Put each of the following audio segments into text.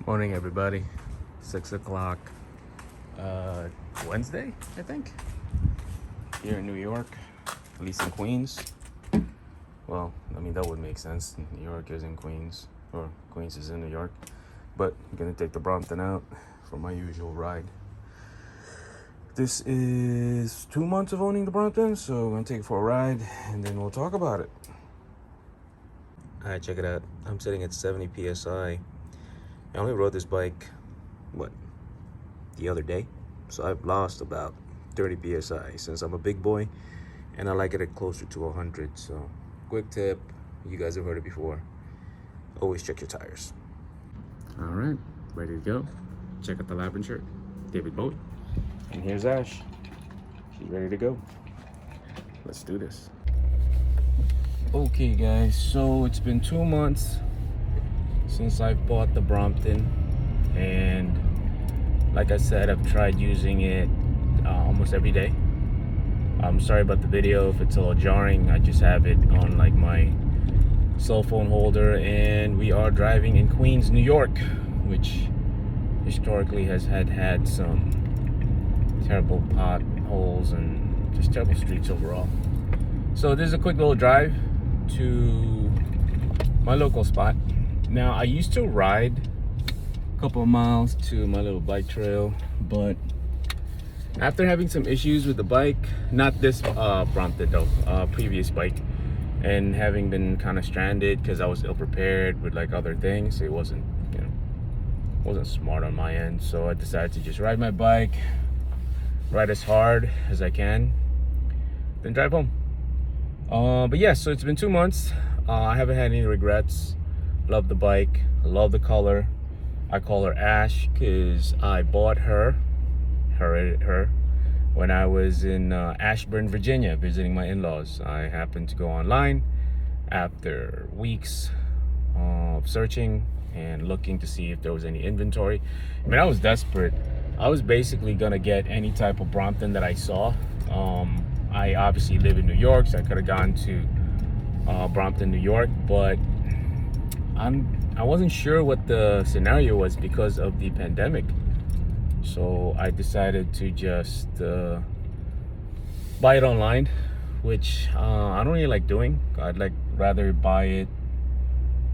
Morning, everybody. 6 o'clock. Wednesday, I think. Here in New York, at least in Queens. Well, I mean, that would make sense. New York is in Queens, or Queens is in New York. But I'm gonna take the Brompton out for my usual ride. This is 2 months of owning the Brompton, so I'm gonna take it for a ride and then we'll talk about it. All right, check it out. I'm sitting at 70 PSI. I only rode this bike, the other day? So I've lost about 30 PSI since I'm a big boy, and I like it at closer to 100. So, quick tip, you guys have heard it before. Always check your tires. All right, ready to go. Check out the Labyrinth shirt, David Bowie. And here's Ash. She's ready to go. Let's do this. Okay, guys, so it's been 2 months since I've bought the Brompton, and like I said, I've tried using it almost every day. I'm sorry about the video if it's a little jarring. I just have it on like my cell phone holder, and we are driving in Queens, New York, which historically has had some terrible potholes and just terrible streets overall. So this is a quick little drive to my local spot. Now, I used to ride a couple of miles to my little bike trail, but after having some issues with the bike, not this Brompton though, previous bike, and having been kind of stranded because I was ill prepared with like other things, it wasn't smart on my end. So I decided to just ride my bike, ride as hard as I can, then drive home. But yeah, so it's been 2 months. I haven't had any regrets. Love the bike, love the color. I call her Ash because I bought her when I was in Ashburn, Virginia, visiting my in-laws. I happened to go online after weeks of searching and looking to see if there was any inventory. I mean, I was desperate. I was basically gonna get any type of Brompton that I saw. I obviously live in New York, so I could have gone to Brompton, New York, but I wasn't sure what the scenario was because of the pandemic. So I decided to just buy it online, which I don't really like doing. I'd rather buy it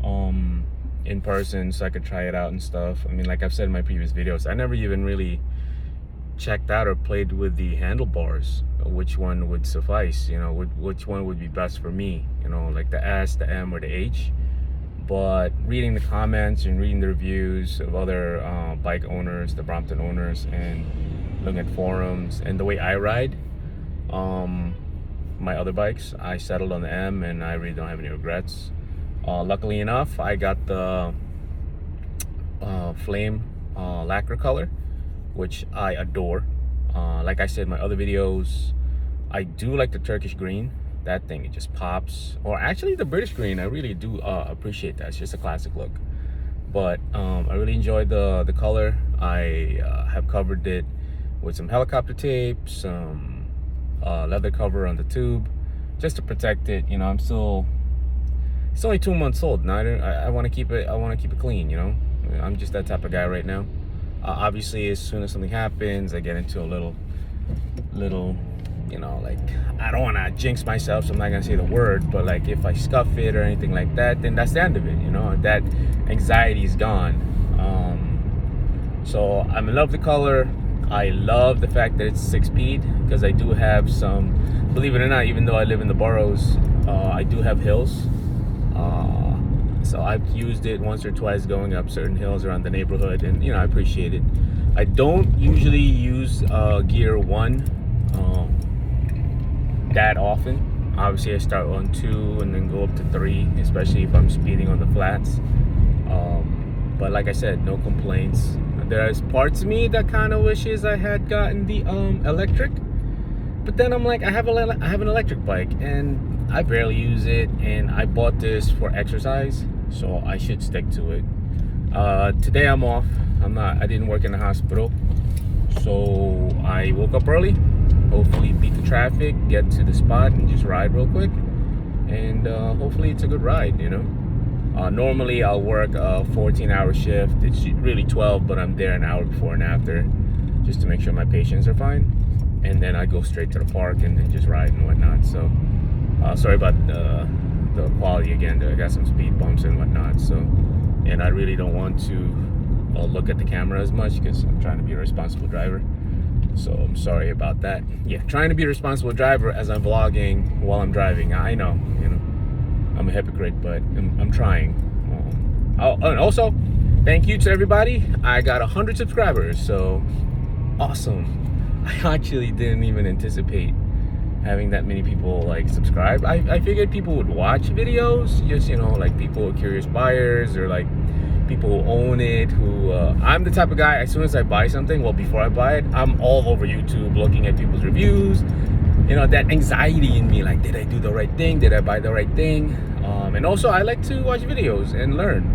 in person so I could try it out and stuff. I mean, like I've said in my previous videos, I never even really checked out or played with the handlebars, which one would suffice, which one would be best for me, like the S, the M, or the H. But reading the comments and reading the reviews of other bike owners, the Brompton owners, and looking at forums and the way I ride my other bikes, I settled on the M, and I really don't have any regrets. Luckily enough, I got the flame lacquer color, which I adore. Like I said in my other videos, I do like the Turkish green. That thing, it just pops. Or actually the British green, I really do appreciate that. It's just a classic look. But I really enjoyed the color. I have covered it with some helicopter tape, some leather cover on the tube, just to protect it. It's only 2 months old, and I want to keep it. I want to keep it clean. I'm just that type of guy right now. Obviously, as soon as something happens, I get into a little, like, I don't want to jinx myself, so I'm not gonna say the word, but like if I scuff it or anything like that, then that's the end of it. That anxiety is gone. So I'm in love with the color. I love the fact that it's 6-speed, because I do have some, believe it or not, even though I live in the boroughs, I do have hills. So I've used it once or twice going up certain hills around the neighborhood, and I appreciate it. I don't usually use gear 1 that often. Obviously, I start on 2 and then go up to 3, especially if I'm speeding on the flats. But like I said, no complaints. There's parts of me that kind of wishes I had gotten the electric, but then I'm like, I have an electric bike and I barely use it, and I bought this for exercise, so I should stick to it. Today I'm off. I didn't work in the hospital, so I woke up early, hopefully beat the traffic, get to the spot and just ride real quick, and hopefully it's a good ride. Normally I'll work a 14-hour shift. It's really 12, but I'm there an hour before and after just to make sure my patients are fine. And then I go straight to the park and then just ride and whatnot. So sorry about the quality again. I got some speed bumps and whatnot. So, and I really don't want to look at the camera as much because I'm trying to be a responsible driver. So I'm sorry about that. Yeah, trying to be a responsible driver as I'm vlogging while I'm driving. I know, you know, I'm a hypocrite, but I'm trying. And also, thank you to everybody. I got 100 subscribers, so awesome. I actually didn't even anticipate having that many people like subscribe. I figured people would watch videos, just, you know, like people who are curious buyers or like people who own it, who I'm the type of guy, as soon as I buy something, well, before I buy it, I'm all over YouTube looking at people's reviews. You know, that anxiety in me, like, did I do the right thing? Did I buy the right thing? And also I like to watch videos and learn.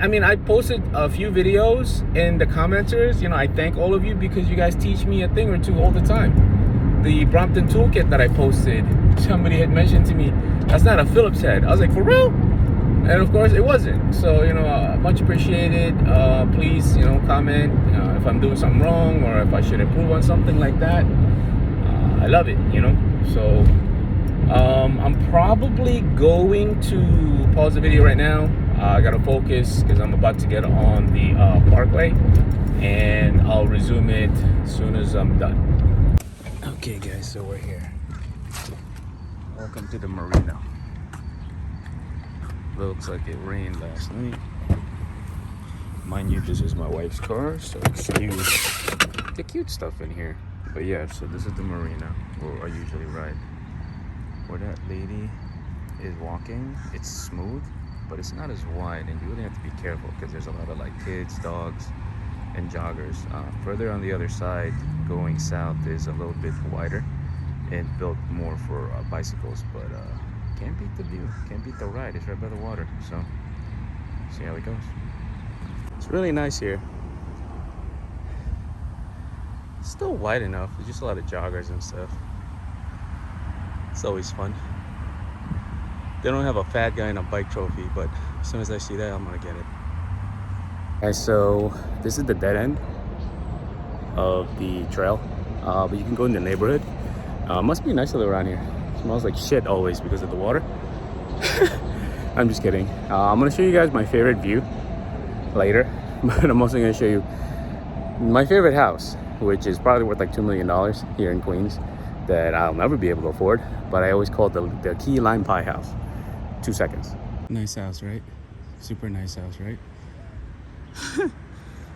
I mean, I posted a few videos in the commenters. You know, I thank all of you because you guys teach me a thing or two all the time. The Brompton toolkit that I posted, somebody had mentioned to me, that's not a Phillips head. I was like, for real? And of course it wasn't. So, you know, much appreciated. Please, you know, comment if I'm doing something wrong or if I should improve on something like that. I love it, you know. So I'm probably going to pause the video right now. I gotta focus because I'm about to get on the parkway, and I'll resume it as soon as I'm done. Okay guys, so we're here. Welcome to the marina. Looks like it rained last night. Mind you, this is my wife's car, so excuse the cute stuff in here. But yeah, so this is the marina where I usually ride. Where that lady is walking, it's smooth, but it's not as wide, and you really have to be careful because there's a lot of like kids, dogs, and joggers. Further on the other side, going south, is a little bit wider and built more for bicycles, but can't beat the view, can't beat the ride. It's right by the water, so see how it goes. It's really nice here. It's still wide enough. There's just a lot of joggers and stuff. It's always fun. They don't have a fat guy in a bike trophy, but as soon as I see that, I'm gonna get it. Okay, so this is the dead end of the trail, but you can go in the neighborhood. Must be nice to live around here. It smells like shit always because of the water. I'm just kidding. I'm gonna show you guys my favorite view later, but I'm also gonna show you my favorite house, which is probably worth like $2 million here in Queens, that I'll never be able to afford, but I always call it the key lime pie house. 2 seconds. Nice house, right? Super nice house, right?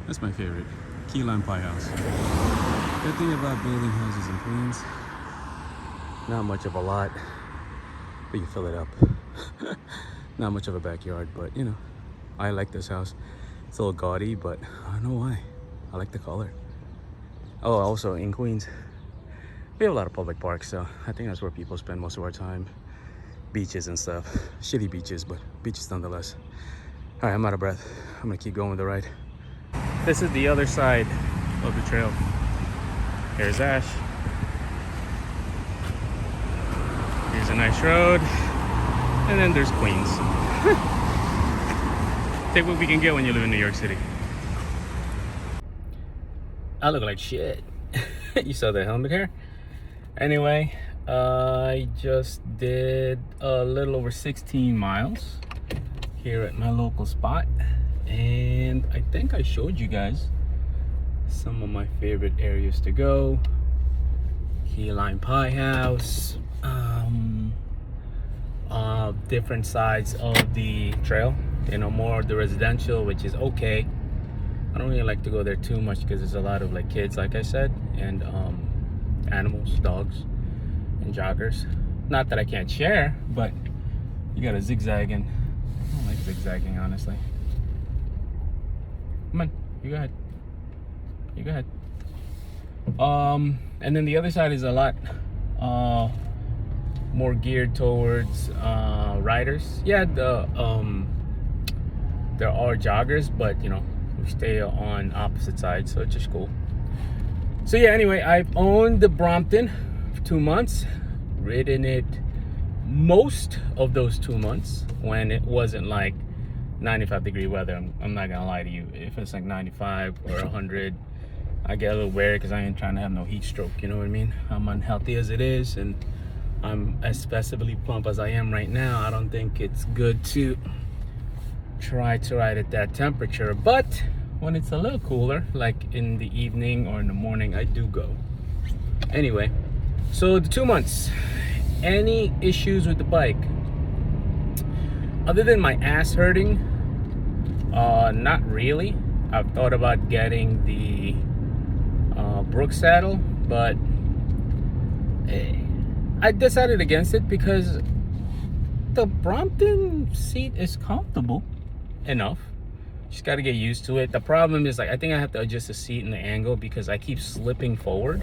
That's my favorite. Key lime pie house. Good thing about building houses in Queens, not much of a lot, but you fill it up. Not much of a backyard, but you know, I like this house. It's a little gaudy, but I don't know why. I like the color. Oh, also in Queens, we have a lot of public parks, so I think that's where people spend most of our time. Beaches and stuff. Shitty beaches, but beaches nonetheless. All right, I'm out of breath. I'm gonna keep going with the ride. This is the other side of the trail. Here's Ash. Here's a nice road. And then there's Queens. Take what we can get when you live in New York City. I look like shit. You saw the helmet here? Anyway, I just did a little over 16 miles here at my local spot, and I think I showed you guys some of my favorite areas to go. Key lime pie house, different sides of the trail, you know, more of the residential, which is okay. I don't really like to go there too much because there's a lot of like kids, like I said, and animals, dogs, and joggers. Not that I can't share, but you gotta zigzag, and I don't like zigzagging, honestly. Come on, you go ahead. You go ahead. And then the other side is a lot more geared towards riders. Yeah, there are joggers, but you know, we stay on opposite sides, so it's just cool. So yeah, anyway, I've owned the Brompton for 2 months, ridden it most of those 2 months when it wasn't like 95-degree weather, I'm not gonna lie to you. If it's like 95 or 100, I get a little wary because I ain't trying to have no heat stroke, you know what I mean? I'm unhealthy as it is, and I'm as specifically plump as I am right now. I don't think it's good to try to ride at that temperature, but when it's a little cooler, like in the evening or in the morning, I do go. Anyway, so the 2 months, any issues with the bike? Other than my ass hurting, not really. I've thought about getting the Brook saddle, but I decided against it because the Brompton seat is comfortable enough. Just got to get used to it. The problem is, like, I think I have to adjust the seat and the angle because I keep slipping forward,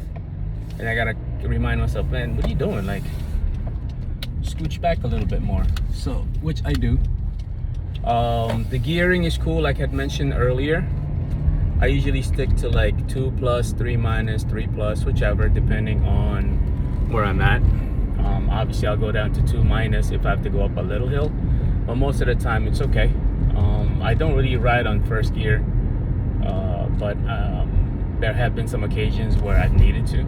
and I gotta remind myself, man, what are you doing? Like, scooch back a little bit more. So, which I do. The gearing is cool, like I had mentioned earlier. I usually stick to like 2 plus, 3 minus, 3 plus, whichever, depending on where I'm at. Obviously, I'll go down to 2 minus if I have to go up a little hill, but most of the time it's okay. I don't really ride on first gear, but there have been some occasions where I've needed to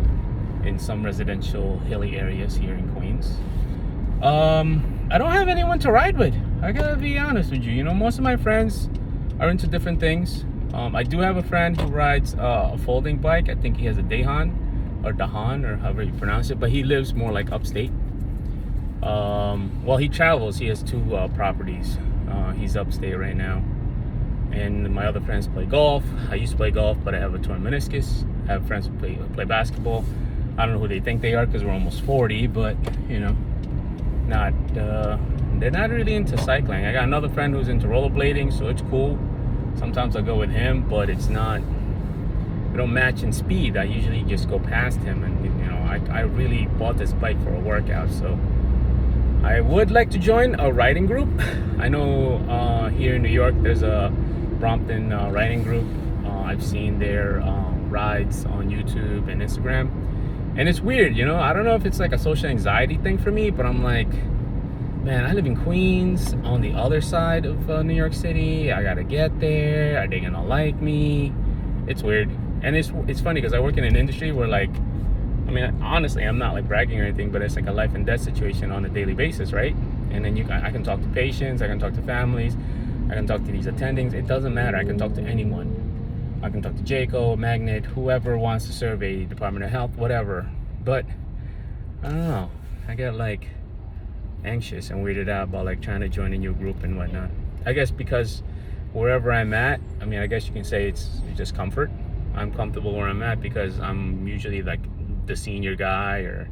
in some residential hilly areas here in Queens. I don't have anyone to ride with. I gotta be honest with you. You know, most of my friends are into different things. I do have a friend who rides a folding bike. I think he has a Dahan or Dahan or however you pronounce it, but he lives more like upstate. Well, he travels. He has 2 properties. He's upstate right now. And my other friends play golf. I used to play golf, but I have a torn meniscus. I have friends who play basketball. I don't know who they think they are because we're almost 40, but you know, they're not really into cycling. I got another friend who's into rollerblading, so it's cool. Sometimes I go with him, but it's not, we don't match in speed. I usually just go past him, and you know, I really bought this bike for a workout, so I would like to join a riding group. I know here in New York there's a Brompton riding group. I've seen their rides on YouTube and Instagram, and it's weird, you know. I don't know if it's like a social anxiety thing for me, but I'm like, man, I live in Queens on the other side of New York City. I gotta get there. Are they gonna like me? It's weird. And it's funny because I work in an industry where, like, I mean, honestly, I'm not like bragging or anything, but it's like a life and death situation on a daily basis, right? And then I can talk to patients, I can talk to families, I can talk to these attendings. It doesn't matter. I can talk to anyone. I can talk to Jayco, Magnet, whoever wants to serve a Department of Health, whatever. But I don't know. I get like anxious and weirded out about like trying to join a new group and whatnot. I guess because wherever I'm at, I mean, I guess you can say it's just comfort. I'm comfortable where I'm at because I'm usually like the senior guy or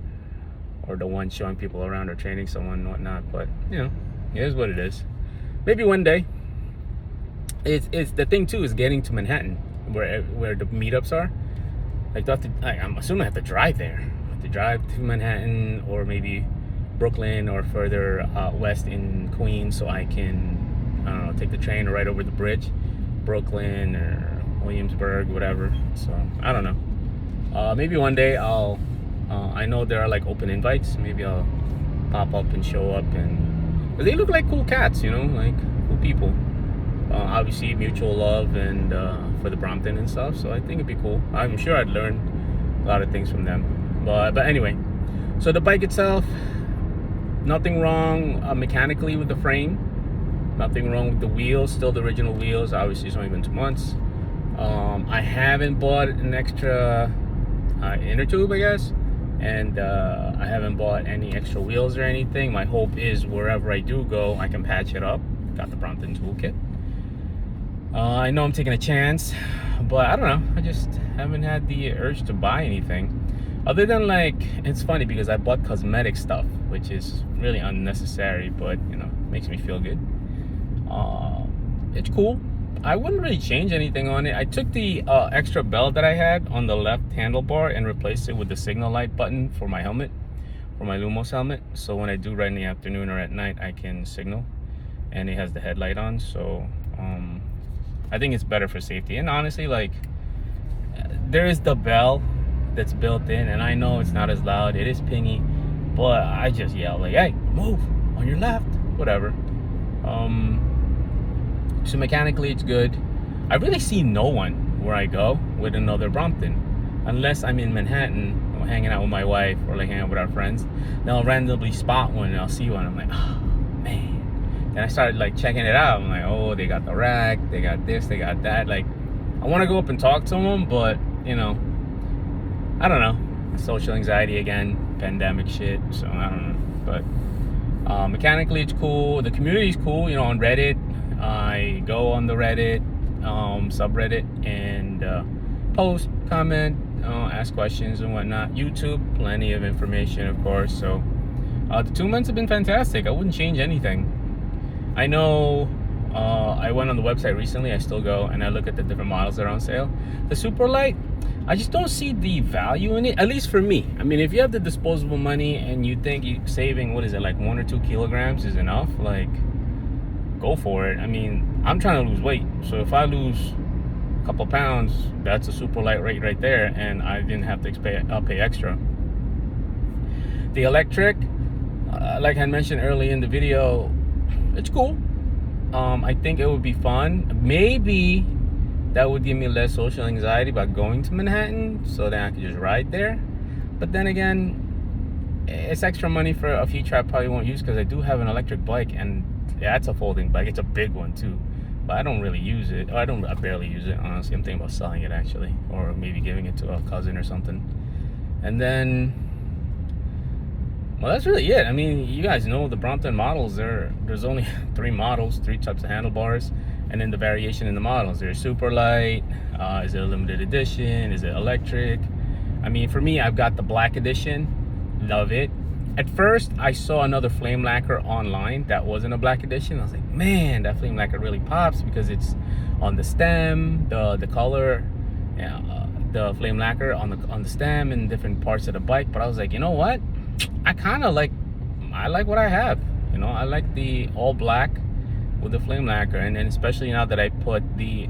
the one showing people around or training someone and whatnot. But you know, it is what it is. Maybe one day. It's the thing too is getting to Manhattan where the meetups are. Like, I'm assuming I have to drive there. I have to drive to Manhattan or maybe Brooklyn or further west in Queens, so I can, I don't know, take the train or ride over the bridge, Brooklyn or Williamsburg, whatever. So I don't know. Maybe one day I know there are like open invites. Maybe I'll pop up and show up, and 'cause they look like cool cats, you know, like cool people. Obviously mutual love and for the Brompton and stuff. So I think it'd be cool. I'm sure I'd learn a lot of things from them. But anyway, so the bike itself. Nothing wrong mechanically with the frame. Nothing wrong with the wheels. Still the original wheels. Obviously, it's only been 2 months. I haven't bought an extra inner tube, I guess. And I haven't bought any extra wheels or anything. My hope is wherever I do go, I can patch it up. Got the Brompton toolkit. I know I'm taking a chance, but I don't know. I just haven't had the urge to buy anything. Other than, like, it's funny because I bought cosmetic stuff, which is really unnecessary, but, you know, makes me feel good. It's cool. I wouldn't really change anything on it. I took the extra belt that I had on the left handlebar and replaced it with the signal light button for my helmet, for my Lumos helmet. So when I do ride in the afternoon or at night, I can signal, and it has the headlight on. So I think it's better for safety. And honestly, like, there is the bell that's built in, and I know it's not as loud. It is pingy, but I just yell like, hey, move on your left, whatever. So mechanically, it's good. I really see no one where I go with another Brompton, unless I'm in Manhattan or hanging out with my wife or like hanging out with our friends. Then I'll randomly spot one and I'll see one. I'm like, oh man. Then I started like checking it out. I'm like, oh, they got the rack, they got this, they got that. Like, I want to go up and talk to them, but you know, I don't know. Social anxiety again, pandemic shit. So I don't know, but mechanically it's cool. The community's cool. You know, on Reddit, I go on the Reddit subreddit and post, comment, ask questions and whatnot. YouTube, plenty of information, of course. So the 2 months have been fantastic. I wouldn't change anything. I know I went on the website recently. I still go and I look at the different models that are on sale. The super light, I just don't see the value in it, at least for me. I mean, if you have the disposable money and you think you saving, what is it, like 1 or 2 kilograms is enough, like, go for it. I mean, I'm trying to lose weight, so if I lose a couple pounds, that's a super light rate right there, and I didn't have to pay extra. The electric, like I mentioned early in the video, it's cool. I think it would be fun. Maybe that would give me less social anxiety by going to Manhattan, so then I could just ride there. But then again, it's extra money for a feature I probably won't use, because I do have an electric bike, and that's a folding bike. It's a big one too, but I don't really use it. I barely use it, honestly. I'm thinking about selling it actually, or maybe giving it to a cousin or something. And then, well, that's really it. I mean, you guys know the Brompton models. There's only 3 models, 3 types of handlebars, and then the variation in the models. There's super light. Is it a limited edition? Is it electric? I mean, for me, I've got the black edition. Love it. At first, I saw another flame lacquer online that wasn't a black edition. I was like, man, that flame lacquer really pops because it's on the stem, the color, the flame lacquer on the stem and different parts of the bike. But I was like, you know what? I like what I have. You know, I like the all black with the flame lacquer, and then especially now that I put the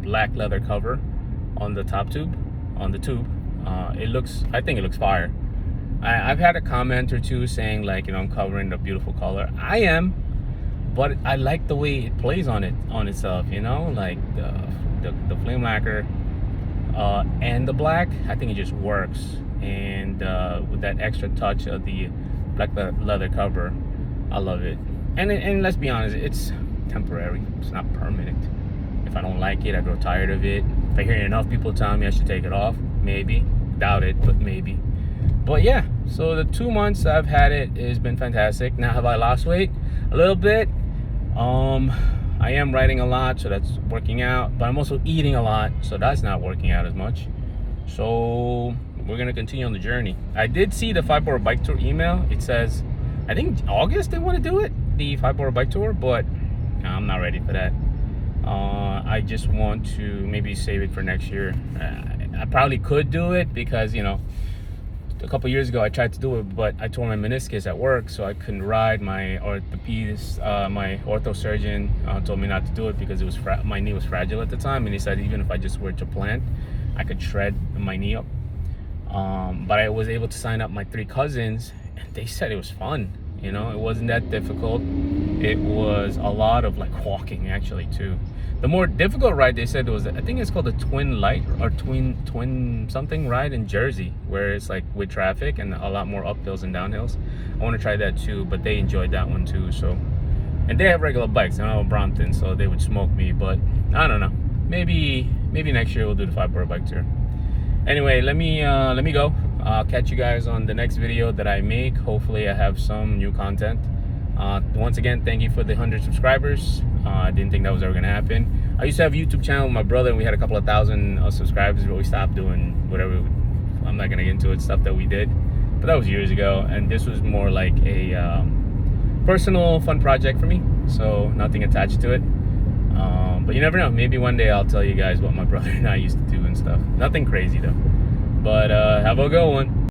black leather cover on the top tube, on the tube, I think it looks fire. I've had a comment or two saying, like, you know, I'm covering the beautiful color. I am, but I like the way it plays on itself, you know, like the flame lacquer and the black. I think it just works, and with that extra touch of the black leather cover, I love it. And let's be honest, it's temporary. It's not permanent. If I don't like it, I grow tired of it. If I hear enough people telling me I should take it off, maybe. Doubt it, but maybe. But yeah, so the 2 months I've had it has been fantastic. Now, have I lost weight? A little bit. I am writing a lot, so that's working out. But I'm also eating a lot, so that's not working out as much. So we're gonna continue on the journey. I did see the 5-hour bike tour email. It says, I think August they want to do it, the 5-hour bike tour, but I'm not ready for that. I just want to maybe save it for next year. I probably could do it because, you know, a couple years ago I tried to do it, but I tore my meniscus at work, so I couldn't ride. My orthopedist, my ortho surgeon told me not to do it because it was my knee was fragile at the time, and he said even if I just were to plant, I could shred my knee up. But I was able to sign up my 3 cousins, and they said it was fun. You know, it wasn't that difficult. It was a lot of like walking actually too. The more difficult ride, they said, was, I think it's called the Twin Light or twin something ride in Jersey, where it's like with traffic and a lot more uphills and downhills. I want to try that too, but they enjoyed that one too. So, and they have regular bikes. I know Brompton, so they would smoke me, but I don't know. Maybe next year we'll do the 5-hour bike tour. Anyway, let me go. I'll catch you guys on the next video that I make. Hopefully I have some new content. Once again, thank you for the 100 subscribers. I didn't think that was ever gonna happen. I used to have a YouTube channel with my brother, and we had a couple of thousand subscribers, but we stopped doing whatever. I'm not gonna get into it, stuff that we did, but that was years ago. And this was more like a personal fun project for me, so nothing attached to it. But you never know, maybe one day I'll tell you guys what my brother and I used to do and stuff. Nothing crazy though. But have a good one.